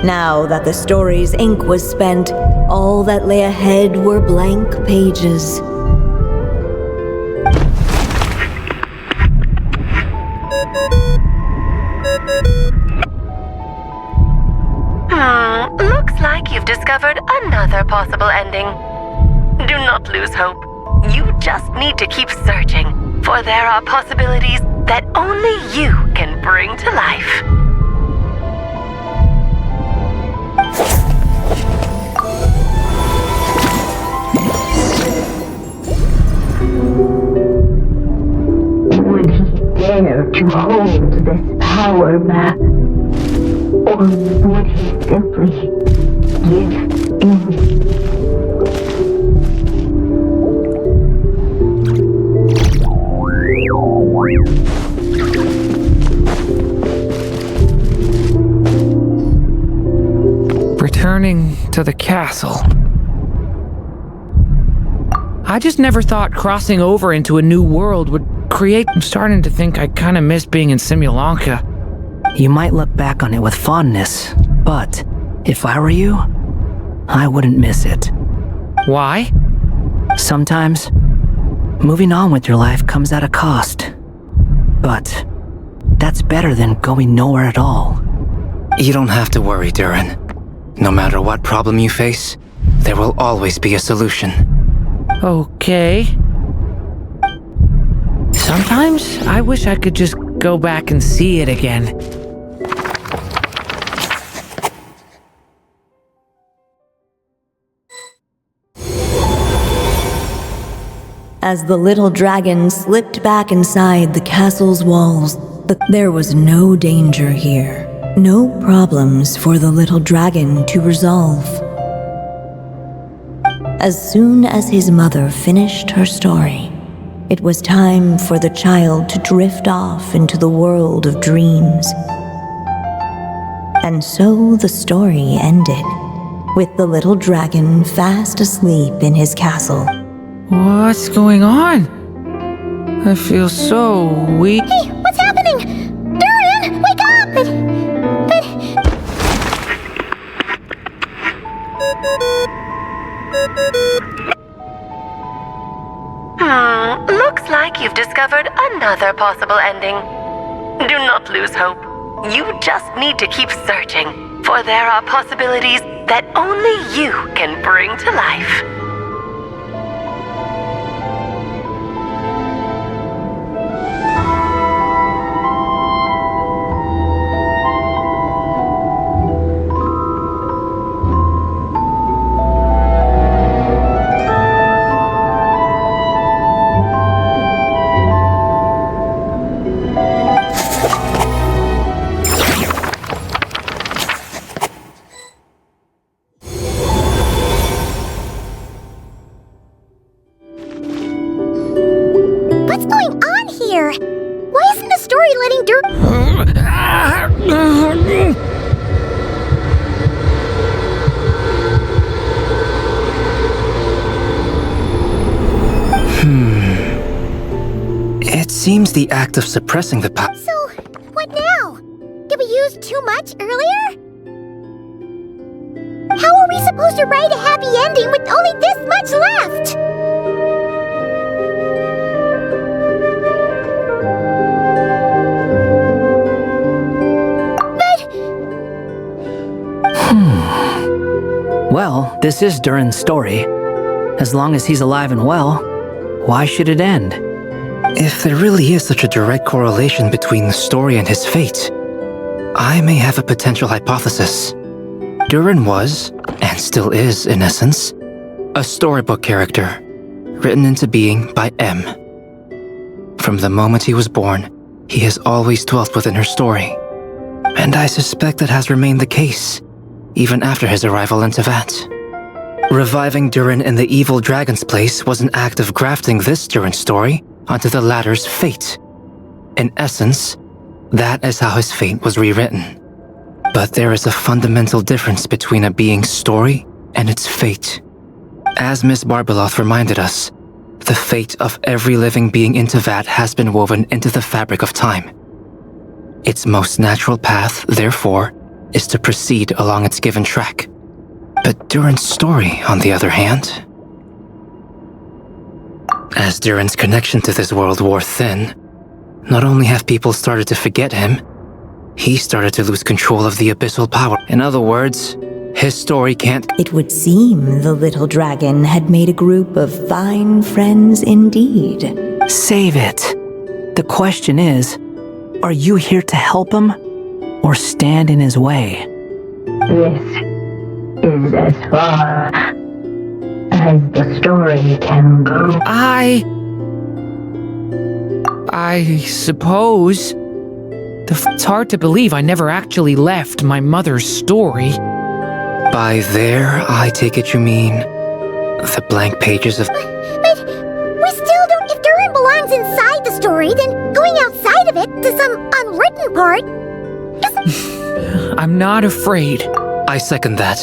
Now that the story's ink was spent, all that lay ahead were blank pages. Looks like you've discovered another possible ending. Do not lose hope. You just need to keep searching, for there are possibilities that only you can bring to life. Would he dare to hold this power back? Or would he simply give in? Returning to the castle. I just never thought crossing over into a new world would create... I'm starting to think I kind of miss being in Simulanka. You might look back on it with fondness, but if I were you, I wouldn't miss it. Why? Sometimes, moving on with your life comes at a cost. But that's better than going nowhere at all. You don't have to worry, Durin. No matter what problem you face, there will always be a solution. Okay. Sometimes I wish I could just go back and see it again. As the little dragon slipped back inside the castle's walls, there was no danger here. No problems for the little dragon to resolve. As soon as his mother finished her story, it was time for the child to drift off into the world of dreams. And so the story ended, with the little dragon fast asleep in his castle. What's going on? I feel so weak. Hey, what's happening? Durin, wake up! But... Looks like you've discovered another possible ending. Do not lose hope. You just need to keep searching, for there are possibilities that only you can bring to life. What's going on here? Why isn't the story letting It seems the act of suppressing the power... So, what now? Did we use too much earlier? How are we supposed to write a happy ending with only this much left? Well, this is Durin's story. As long as he's alive and well, why should it end? If there really is such a direct correlation between the story and his fate, I may have a potential hypothesis. Durin was, and still is in essence, a storybook character, written into being by M. From the moment he was born, he has always dwelt within her story. And I suspect that has remained the case, even after his arrival in Tevat. Reviving Durin in the evil dragon's place was an act of grafting this Durin story onto the latter's fate. In essence, that is how his fate was rewritten. But there is a fundamental difference between a being's story and its fate. As Miss Barbeloth reminded us, the fate of every living being in Tevat has been woven into the fabric of time. Its most natural path, therefore, is to proceed along its given track. But Durin's story, on the other hand, as Durin's connection to this world wore thin, not only have people started to forget him, he started to lose control of the abyssal power. In other words, his story can't... It would seem the little dragon had made a group of fine friends indeed. Save it. The question is, are you here to help him or stand in his way? This is as far as the story can go. I suppose. It's hard to believe I never actually left my mother's story. By there, I take it you mean the blank pages of... But we still don't... If Durin belongs inside the story, then going outside of it to some unwritten part... I'm not afraid. I second that.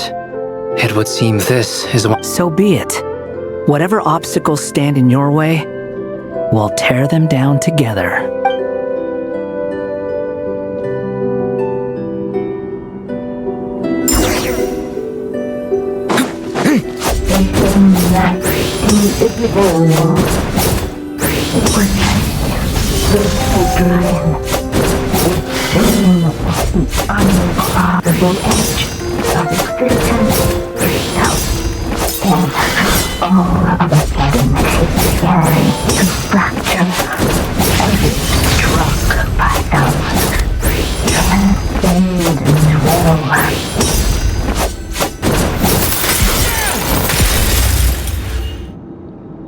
It would seem this is one... So be it. Whatever obstacles stand in your way, we'll tear them down together. That invisible wall. It was the dragon. Sitting on the uncrossable edge of existence itself. And all of a sudden it began to fracture as it struck by some transcendent will.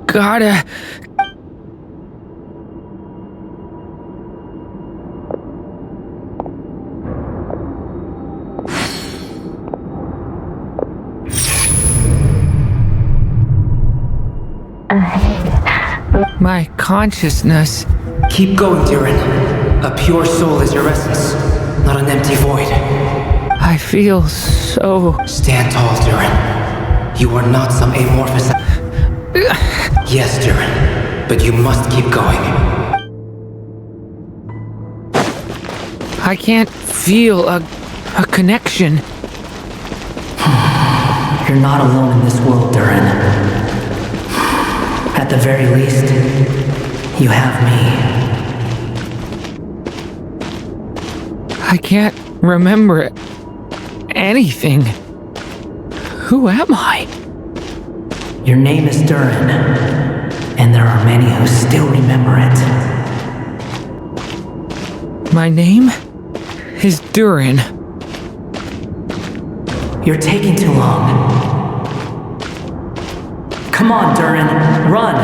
Gotta... My consciousness... Keep going, Durin. A pure soul is your essence, not an empty void. I feel so... Stand tall, Durin. You are not some amorphous... Yes, Durin, but you must keep going. I can't feel a connection. You're not alone in this world, Durin. At the very least, you have me. I can't remember anything. Who am I? Your name is Durin, and there are many who still remember it. My name is Durin. You're taking too long. Come on, Durin, run!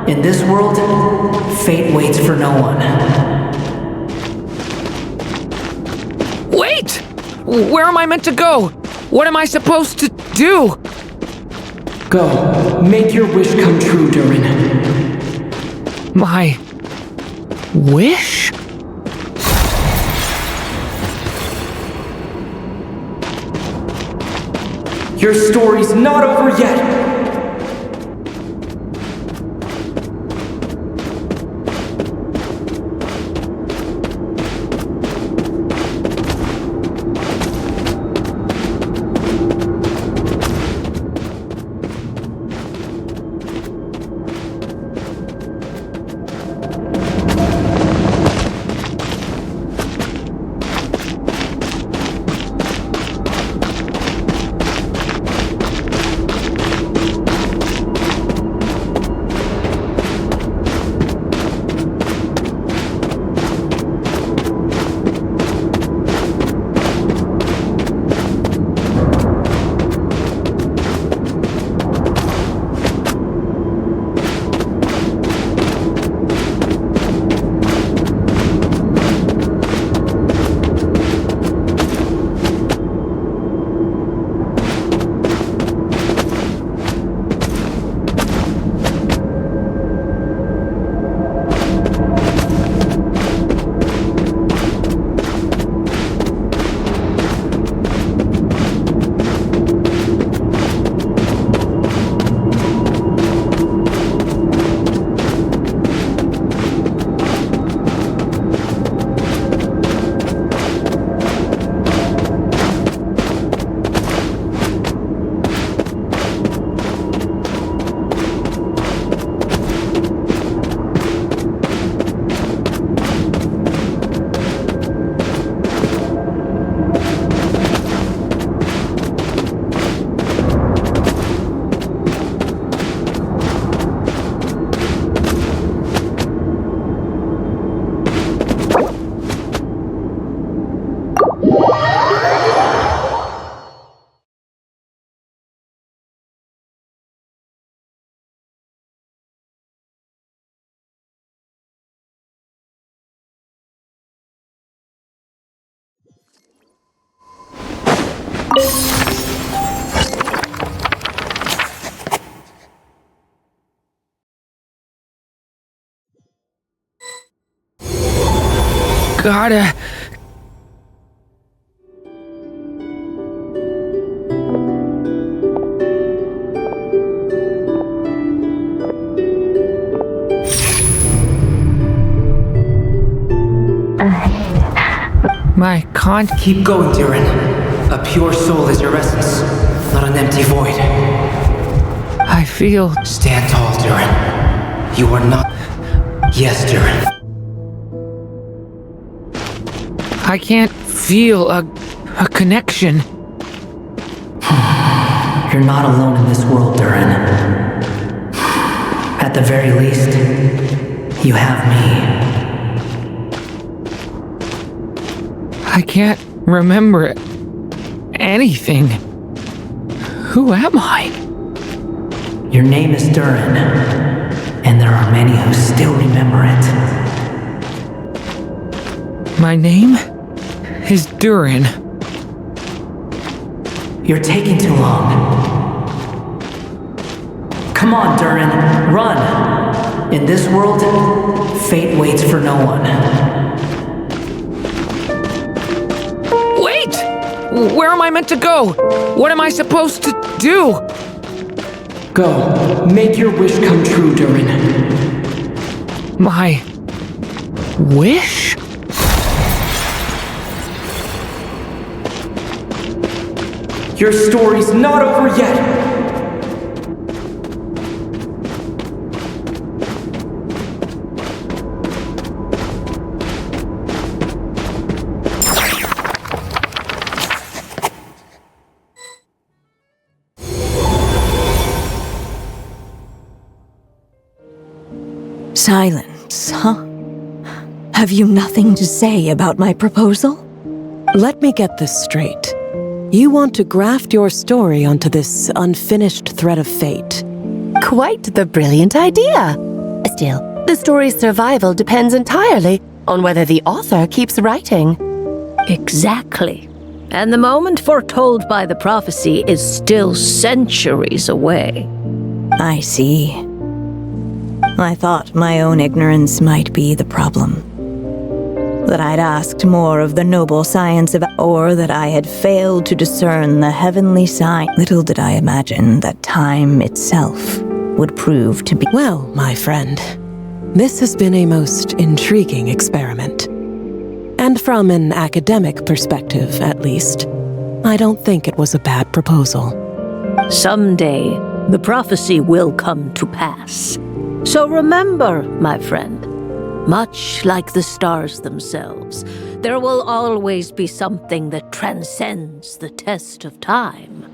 In this world, fate waits for no one. Wait! Where am I meant to go? What am I supposed to do? Go, make your wish come true, Durin. My... wish? Your story's not over yet! gotta... My can't Keep going, Durin. A pure soul is your essence, not an empty void. I feel... Stand tall, Durin. You are not... Yes, Durin. I can't feel a connection. You're not alone in this world, Durin. At the very least, you have me. I can't remember anything. Who am I? Your name is Durin, and there are many who still remember it. My name is Durin. You're taking too long. Come on, Durin, run! In this world, fate waits for no one. Wait! Where am I meant to go? What am I supposed to do? Go, make your wish come true, Durin. My wish? Your story's not over yet! Silence, huh? Have you nothing to say about my proposal? Let me get this straight. You want to graft your story onto this unfinished thread of fate. Quite the brilliant idea. Still, the story's survival depends entirely on whether the author keeps writing. Exactly. And the moment foretold by the prophecy is still centuries away. I see. I thought my own ignorance might be the problem. That I'd asked more of the noble science of, or that I had failed to discern the heavenly sign. Little did I imagine that time itself would prove to be... Well, my friend, this has been a most intriguing experiment. And from an academic perspective, at least, I don't think it was a bad proposal. Someday, the prophecy will come to pass. So remember, my friend, much like the stars themselves, there will always be something that transcends the test of time.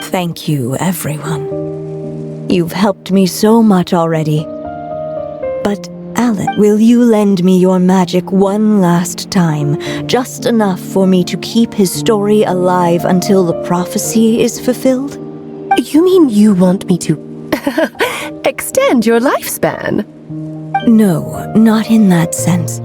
Thank you, everyone. You've helped me so much already. But, Alan, will you lend me your magic one last time, just enough for me to keep his story alive until the prophecy is fulfilled? You mean you want me to extend your lifespan? No, not in that sense.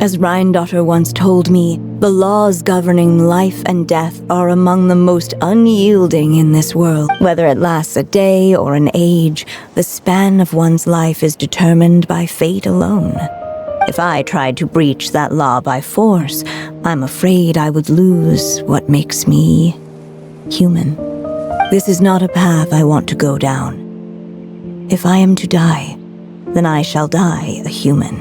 As Rhindaughter once told me, the laws governing life and death are among the most unyielding in this world. Whether it lasts a day or an age, the span of one's life is determined by fate alone. If I tried to breach that law by force, I'm afraid I would lose what makes me human. This is not a path I want to go down. If I am to die, then I shall die a human.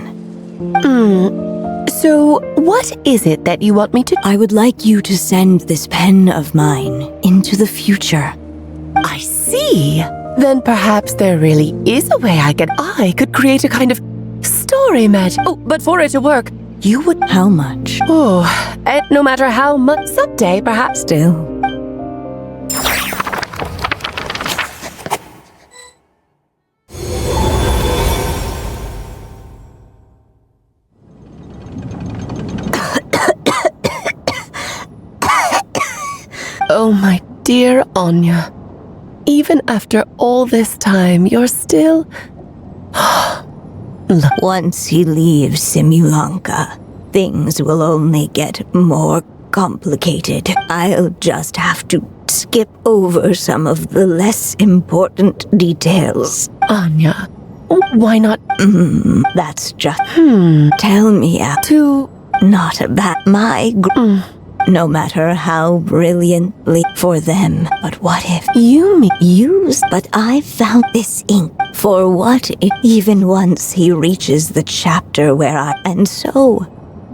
So, what is it that you want me to... I would like you to send this pen of mine into the future. I see. Then perhaps there really is a way I could create a kind of story magic. Oh, but for it to work, you would... How much? Oh, and no matter how much, someday perhaps... Still. Oh, my dear Anya. Even after all this time, you're still... Look. Once he leaves Simulanka, things will only get more complicated. I'll just have to skip over some of the less important details. Anya, why not... That's just... Tell me, To not about no matter how brilliantly for them. But what if You mean use? But I found this ink. For what if even once he reaches the chapter where and so,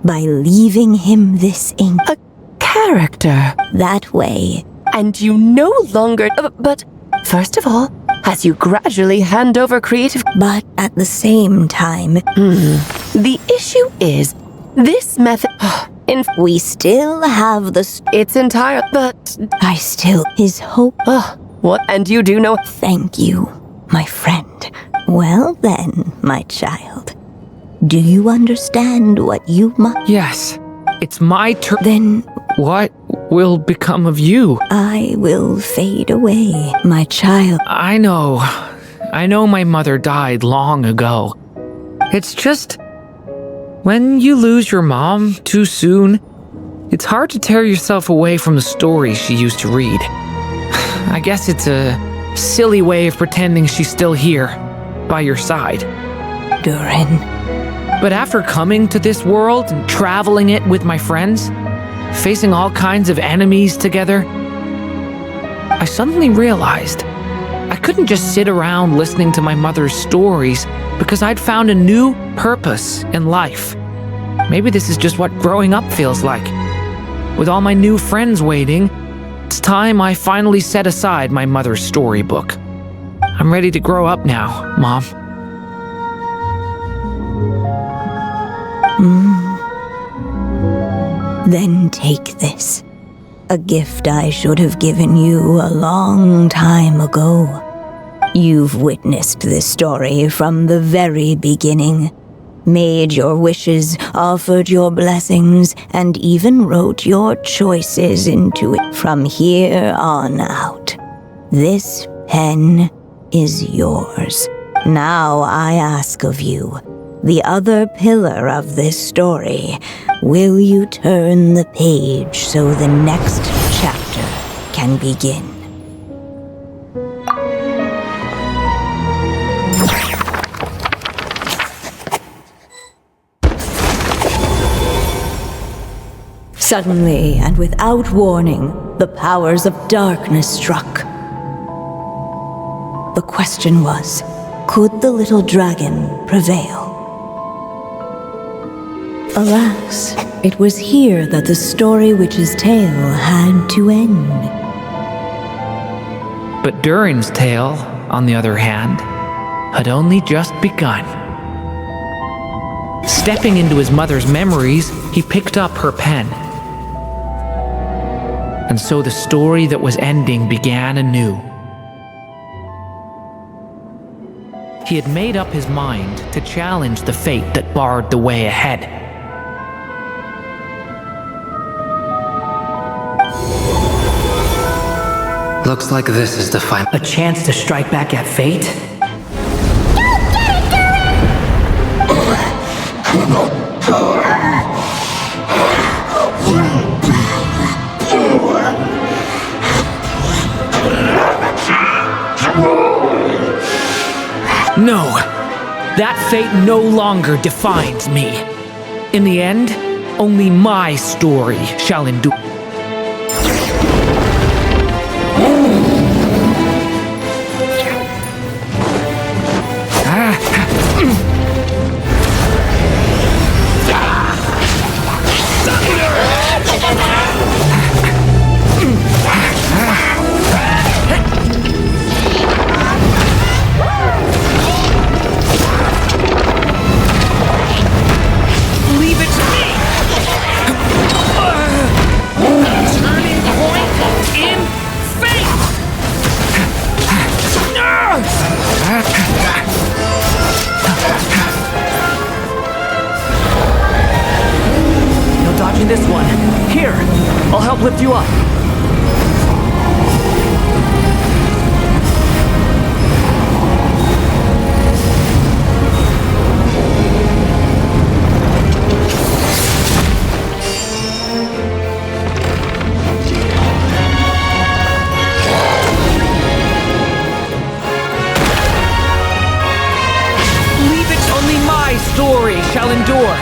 by leaving him this ink, a character? that way, And you no longer... But first of all, as you gradually hand over creative... but at the same time, The issue is, this method... we still have the It's entire... But... I still his hope. What? And you do know... Thank you, my friend. Well then, my child, do you understand what you must? Yes, it's my turn. Then What will become of you? I will fade away, my child. I know my mother died long ago. It's just, when you lose your mom too soon, it's hard to tear yourself away from the stories she used to read. I guess it's a silly way of pretending she's still here, by your side. Durin. But after coming to this world and traveling it with my friends, facing all kinds of enemies together, I suddenly realized I couldn't just sit around listening to my mother's stories because I'd found a new purpose in life. Maybe this is just what growing up feels like. With all my new friends waiting, it's time I finally set aside my mother's storybook. I'm ready to grow up now, Mom. Then take this. A gift I should have given you a long time ago. You've witnessed this story from the very beginning, made your wishes, offered your blessings, and even wrote your choices into it from here on out. This pen is yours. Now I ask of you, the other pillar of this story, will you turn the page so the next chapter can begin? Suddenly, and without warning, the powers of darkness struck. The question was, could the little dragon prevail? Alas, it was here that the story witch's tale had to end. But Durin's tale, on the other hand, had only just begun. Stepping into his mother's memories, he picked up her pen. And so the story that was ending began anew. He had made up his mind to challenge the fate that barred the way ahead. Looks like this is the final. A chance to strike back at fate? No, that fate no longer defines me. In the end, only my story shall endure. No dodging this one. Here, I'll help lift you up. Story shall endure.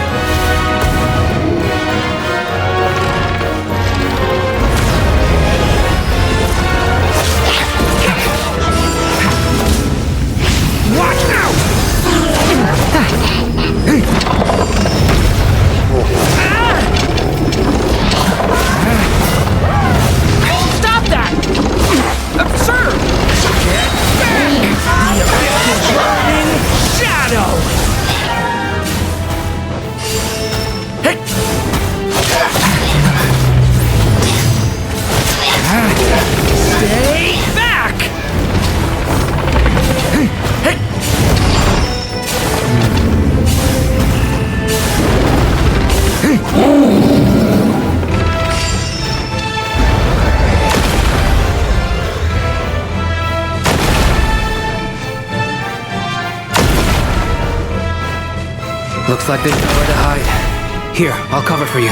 Looks like there's nowhere to hide. Here, I'll cover for you.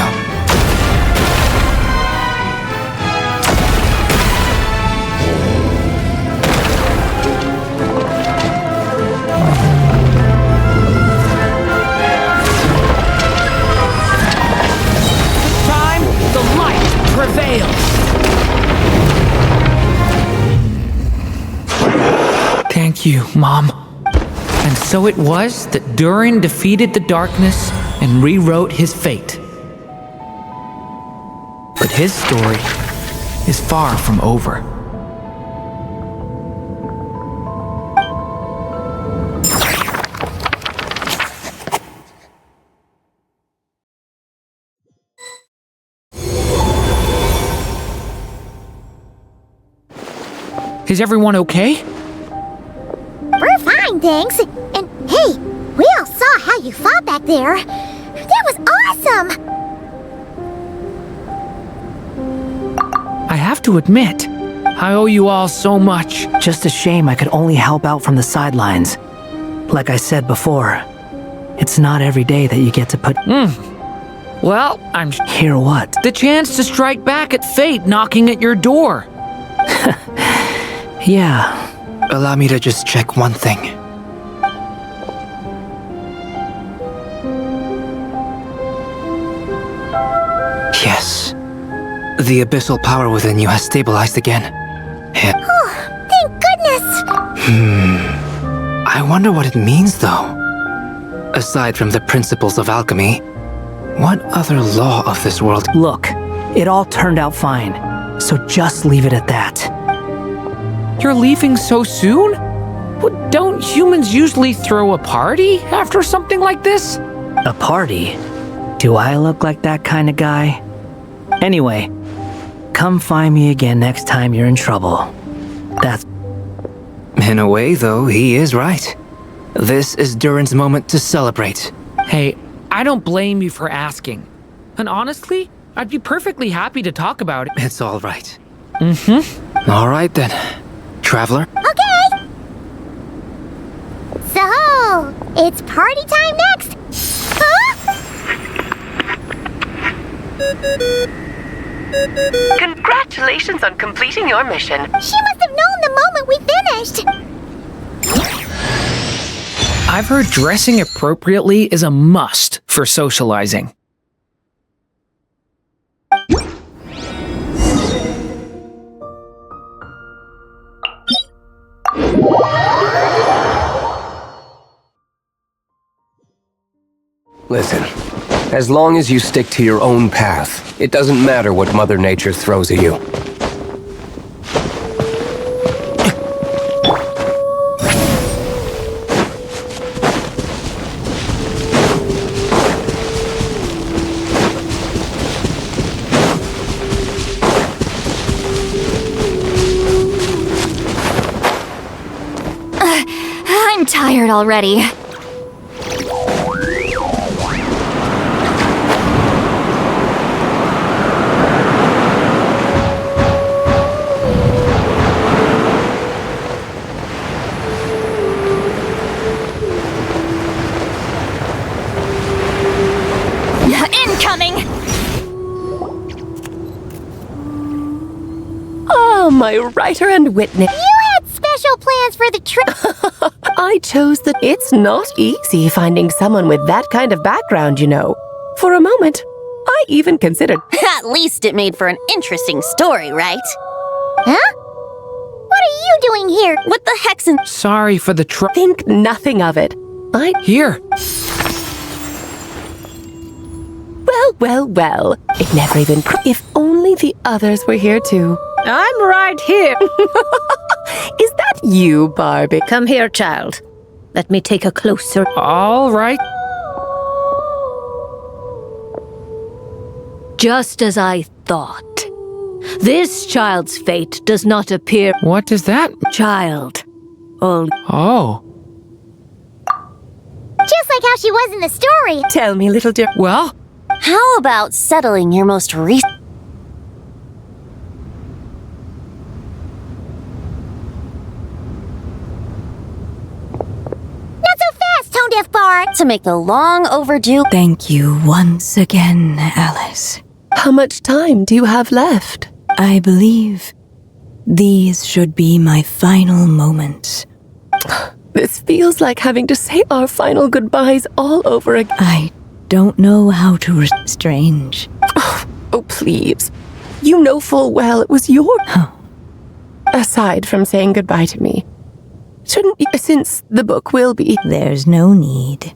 Time the light prevails. Thank you, Mom. And so it was that Durin defeated the darkness and rewrote his fate. But his story is far from over. Is everyone okay? We're fine, thanks. And hey, we all saw how you fought back there. That was awesome! I have to admit, I owe you all so much. Just a shame I could only help out from the sidelines. Like I said before, it's not every day that you get to put... Well, I'm... Hear what? The chance to strike back at fate knocking at your door. Yeah. Allow me to just check one thing. Yes. The abyssal power within you has stabilized again. Oh, thank goodness! I wonder what it means, though. Aside from the principles of alchemy, what other law of this world... Look, it all turned out fine, so just leave it at that. You're leaving so soon? Well, don't humans usually throw a party after something like this? A party? Do I look like that kind of guy? Anyway, come find me again next time you're in trouble. That's... In a way, though, he is right. This is Durin's moment to celebrate. Hey, I don't blame you for asking. And honestly, I'd be perfectly happy to talk about it. It's all right. All right, then. Traveler? Okay! So, it's party time next! Huh? Congratulations on completing your mission. She must have known the moment we finished! I've heard dressing appropriately is a must for socializing. Listen, as long as you stick to your own path, it doesn't matter what Mother Nature throws at you. I'm tired already. Incoming! Oh, my writer and witness. You had special plans for the trip. I chose the... It's not easy finding someone with that kind of background, you know. For a moment, I even considered... At least it made for an interesting story, right? Huh? What are you doing here? What the heck's in... Sorry for the Think nothing of it. Here. Well. It never even... If only the others were here too. I'm right here. Is that you, Barbie? Come here, child. Let me take a closer... All right. Just as I thought. This child's fate does not appear... What does that... Child. Oh. Just like how she was in the story. Tell me, little dear. Well... How about settling your most recent... Not so fast, Tone Deaf Bard. to make the long overdue. Thank you once again, Alice. How much time do you have left? I believe these should be my final moments. This feels like having to say our final goodbyes all over again. I don't know how to strange. Oh, please. You know full well it was your... Aside from saying goodbye to me. Shouldn't you, since the book will be... There's no need.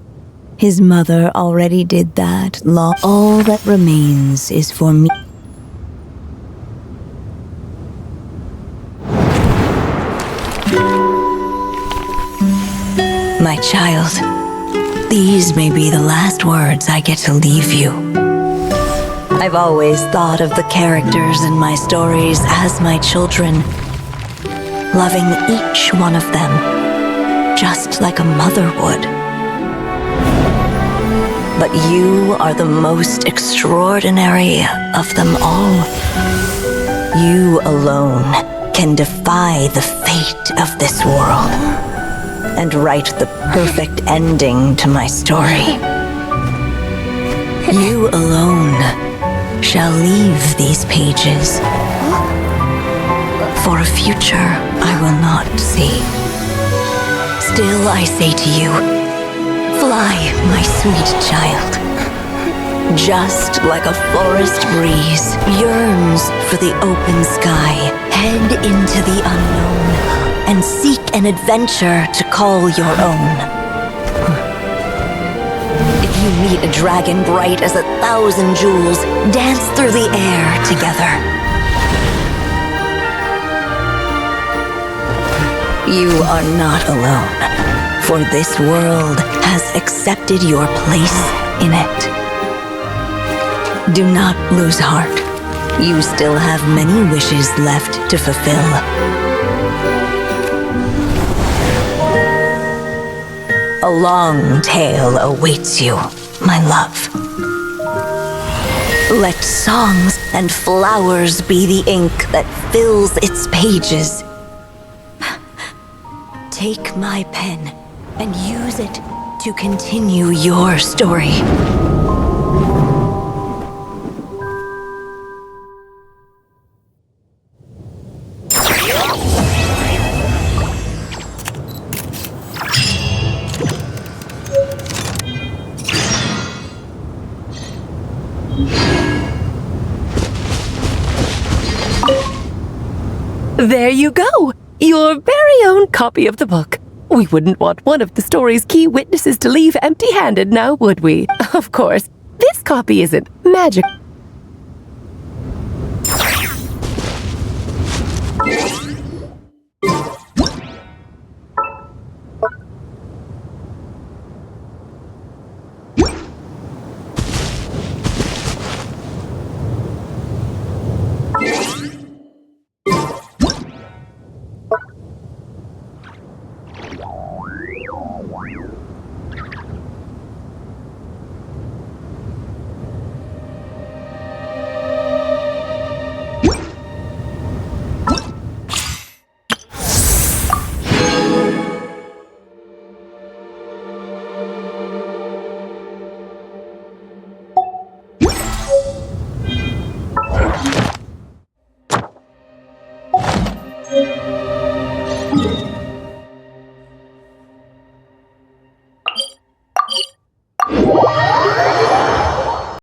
His mother already did that. All that remains is for me. My child, these may be the last words I get to leave you. I've always thought of the characters in my stories as my children, loving each one of them, just like a mother would. But you are the most extraordinary of them all. You alone can defy the fate of this world and write the perfect ending to my story. You alone shall leave these pages for a future I will not see. Still I say to you, fly, my sweet child. Just like a forest breeze yearns for the open sky, head into the unknown and seek an adventure to call your own. If you meet a dragon bright as 1,000 jewels, dance through the air together. You are not alone, for this world has accepted your place in it. Do not lose heart. You still have many wishes left to fulfill. A long tale awaits you, my love. Let songs and flowers be the ink that fills its pages. Take my pen and use it to continue your story. There you go! Your very own copy of the book. We wouldn't want one of the story's key witnesses to leave empty-handed now, would we? Of course, this copy isn't magic.